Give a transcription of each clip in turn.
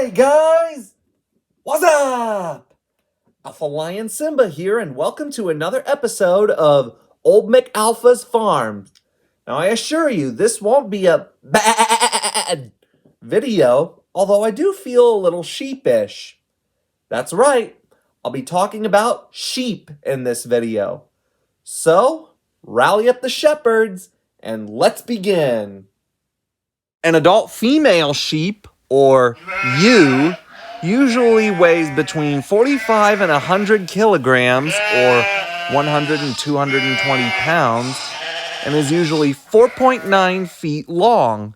Hey guys! What's up? Alpha Lion Simba here, and welcome to another episode of Old McAlpha's Farm. Now, I assure you, this won't be a bad video, although I do feel a little sheepish. That's right, I'll be talking about sheep in this video. So, rally up the shepherds, and let's begin. An adult female sheep, or ewe, usually weighs between 45 and 100 kilograms, or 100 and 220 pounds, and is usually 4.9 feet long,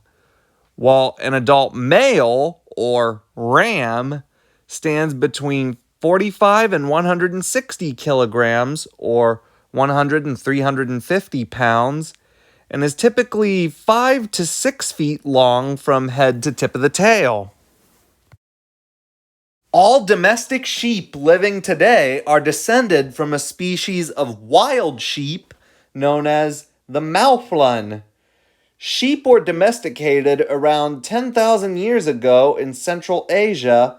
while an adult male, or ram, stands between 45 and 160 kilograms, or 100 and 350 pounds, and is typically 5 to 6 feet long from head to tip of the tail. All domestic sheep living today are descended from a species of wild sheep known as the mouflon. Sheep were domesticated around 10,000 years ago in Central Asia,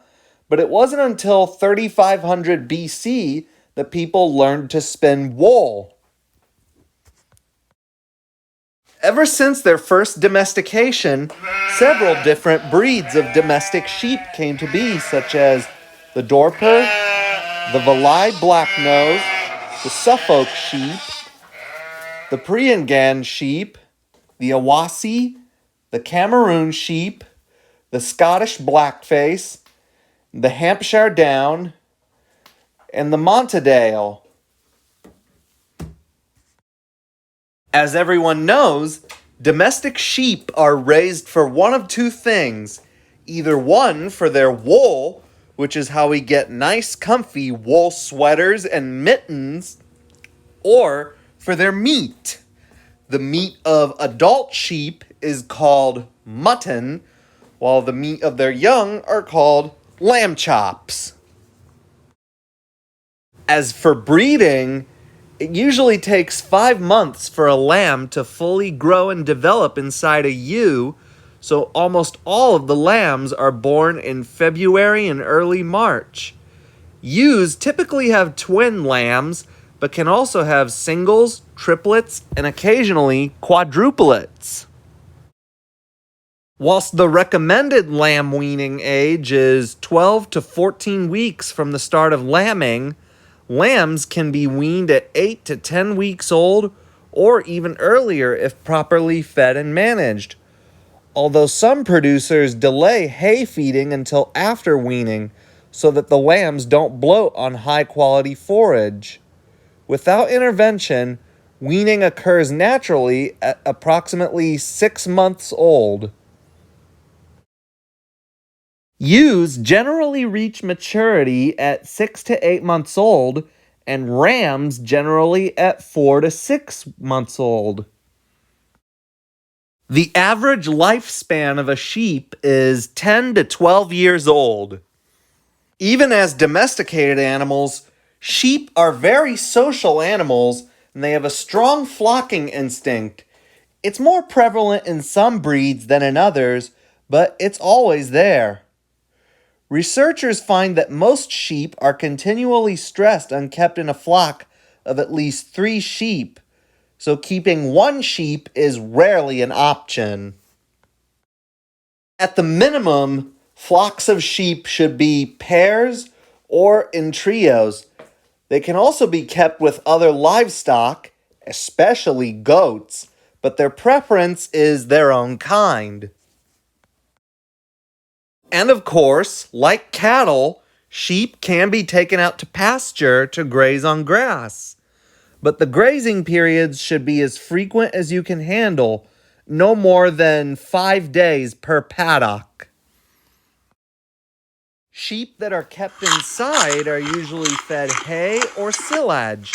but it wasn't until 3500 BC that people learned to spin wool. Ever since their first domestication, several different breeds of domestic sheep came to be, such as the Dorper, the Valai Blacknose, the Suffolk sheep, the Priangan sheep, the Awasi, the Cameroon sheep, the Scottish Blackface, the Hampshire Down, and the Montadale. As everyone knows, domestic sheep are raised for one of two things. Either one, for their wool, which is how we get nice, comfy wool sweaters and mittens, or for their meat. The meat of adult sheep is called mutton, while the meat of their young are called lamb chops. As for breeding, it usually takes 5 months for a lamb to fully grow and develop inside a ewe, so almost all of the lambs are born in February and early March. Ewes typically have twin lambs, but can also have singles, triplets, and occasionally quadruplets. Whilst the recommended lamb weaning age is 12 to 14 weeks from the start of lambing, lambs can be weaned at 8 to 10 weeks old, or even earlier if properly fed and managed. Although some producers delay hay feeding until after weaning so that the lambs don't bloat on high-quality forage. Without intervention, weaning occurs naturally at approximately 6 months old. Ewes generally reach maturity at 6 to 8 months old, and rams generally at 4 to 6 months old. The average lifespan of a sheep is 10 to 12 years old. Even as domesticated animals, sheep are very social animals, and they have a strong flocking instinct. It's more prevalent in some breeds than in others, but it's always there. Researchers find that most sheep are continually stressed and kept in a flock of at least 3 sheep, so keeping one sheep is rarely an option. At the minimum, flocks of sheep should be pairs or in trios. They can also be kept with other livestock, especially goats, but their preference is their own kind. And of course, like cattle, sheep can be taken out to pasture to graze on grass. But the grazing periods should be as frequent as you can handle, no more than 5 days per paddock. Sheep that are kept inside are usually fed hay or silage.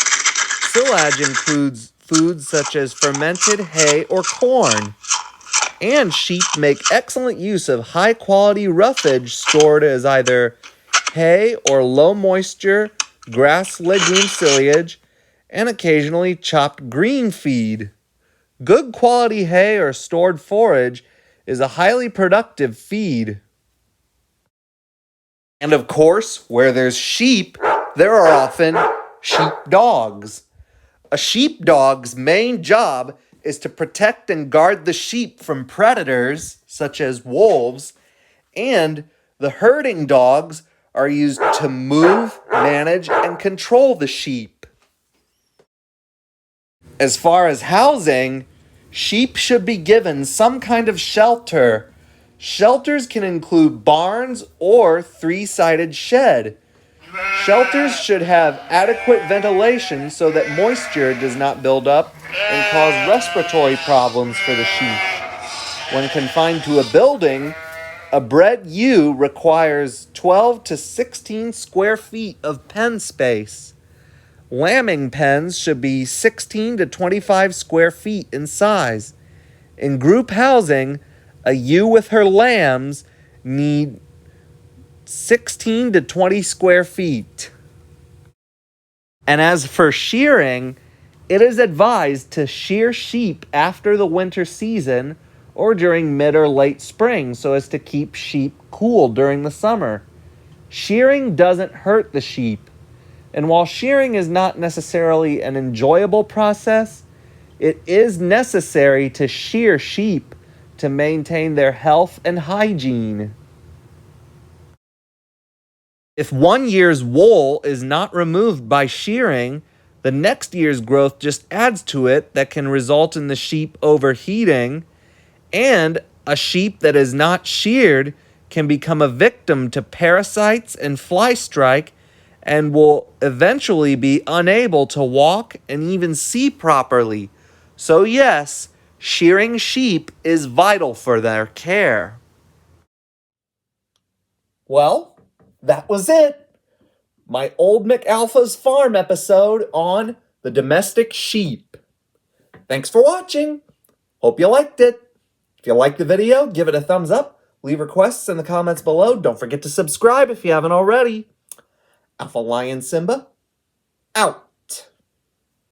Silage includes foods such as fermented hay or corn. And sheep make excellent use of high-quality roughage stored as either hay or low-moisture grass legume silage, and occasionally chopped green feed. Good quality hay or stored forage is a highly productive feed. And of course, where there's sheep, there are often sheepdogs. A sheepdog's main job is to protect and guard the sheep from predators, such as wolves, and the herding dogs are used to move, manage, and control the sheep. As far as housing, sheep should be given some kind of shelter. Shelters can include barns or three-sided shed. Shelters should have adequate ventilation so that moisture does not build up and cause respiratory problems for the sheep. When confined to a building, a bred ewe requires 12 to 16 square feet of pen space. Lambing pens should be 16 to 25 square feet in size. In group housing, a ewe with her lambs need 16 to 20 square feet. And as for shearing, it is advised to shear sheep after the winter season or during mid or late spring so as to keep sheep cool during the summer. Shearing doesn't hurt the sheep. And while shearing is not necessarily an enjoyable process, it is necessary to shear sheep to maintain their health and hygiene. If one year's wool is not removed by shearing, the next year's growth just adds to it that can result in the sheep overheating, and a sheep that is not sheared can become a victim to parasites and fly strike and will eventually be unable to walk and even see properly. So yes, shearing sheep is vital for their care. Well, that was it. My Old McAlpha's Farm episode on the domestic sheep. Thanks for watching. Hope you liked it. If you liked the video, give it a thumbs up. Leave requests in the comments below. Don't forget to subscribe if you haven't already. Alpha Lion Simba, out.